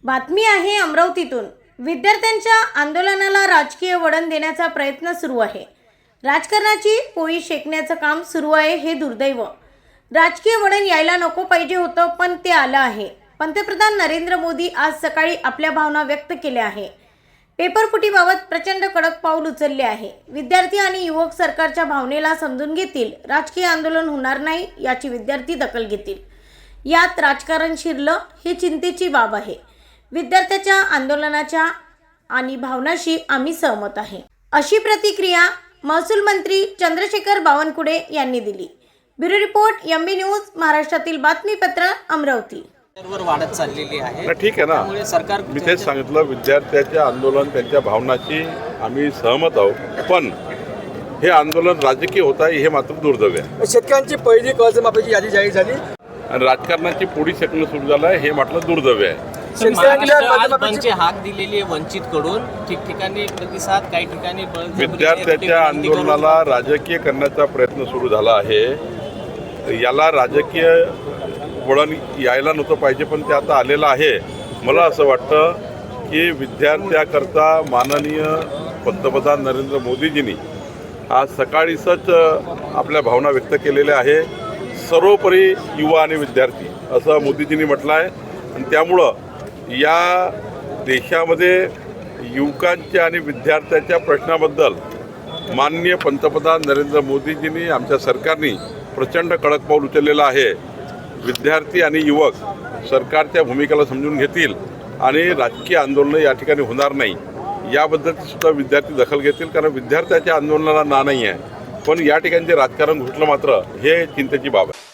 बातमी आहे अमरावतीतून। विद्यार्थ्यांच्या आंदोलनाला राजकीय वळण देण्याचा प्रयत्न सुरू आहे। राजकारणाची पोळी शेकण्याचं काम सुरू आहे हे दुर्दैव। राजकीय वळण यायला नको पाहिजे होतं, पण ते आलं आहे। पंतप्रधान नरेंद्र मोदी आज सकाळी आपल्या भावना व्यक्त केल्या आहे। पेपरफुटीबाबत प्रचंड कडक पाऊल उचलले आहे। विद्यार्थी आणि युवक सरकारच्या भावनेला समजून घेतील, राजकीय आंदोलन होणार नाही याची विद्यार्थी दखल घेतील। यात राजकारण शिरलं ही चिंतेची बाब आहे। विद्यार्थ्याच्या आंदोलनाच्या आणि भावनाशी आम्ही सहमत आहे, अशी प्रतिक्रिया महसूल मंत्री चंद्रशेखर बावनकुळे यांनी दिली। ब्युरो रिपोर्ट MB न्यूज, महाराष्ट्रातील बातमीपत्र, अमरावती। वर वाढत चाललेली आहे। ठीक आहे ना, सरकार मी तेच सांगितलं, विद्यार्थ्याचे आंदोलन त्यांच्या भावनाशी आम्ही सहमत आहोत, पण हे आंदोलन राजकीय होत आहे हे मात्र दुर्दैव आहे। शेतकऱ्यांची पहिली कर्जमाफीची यादी जाहीर झाली आणि राजकारणाची पोळी शेकणं सुरू झालं आहे हे मात्र दुर्दैव आहे। शेतकऱ्यांची हाक दिलेली आहे वंचित कडून, ठिकठिकाणी प्रतिसाद, काही ठिकाणी विद्यार्थ्याच्या आंदोलनाला राजकीय करण्याचा प्रयत्न सुरू झाला आहे। याला राजकीय वळण यायला नव्हतं पाहिजे, पण ते आता आलेलं आहे। मला असं वाटतं की विद्यार्थ्याकरता माननीय पंतप्रधान नरेंद्र मोदीजींनी आज सकाळीच आपल्या भावना व्यक्त केलेल्या आहे। सर्वोपरी युवा आणि विद्यार्थी असं मोदीजींनी म्हटलं आहे आणि त्यामुळं या देशामध्ये युवकांच्या आणि विद्यार्थ्यांच्या प्रश्नाबद्दल माननीय पंतप्रधान नरेंद्र मोदीजींनी, आमच्या सरकारने प्रचंड कडक पाऊल उचललेलं आहे। विद्यार्थी आणि युवक सरकारच्या भूमिकेला समजून घेतील आणि राजकीय आंदोलन या ठिकाणी होणार नाही याबद्दलची सुद्धा विद्यार्थी दखल घेतील, कारण विद्यार्थ्याच्या आंदोलनाला ना नाही आहे, पण या ठिकाणी जे राजकारण घुसलं मात्र हे चिंतेची बाब आहे।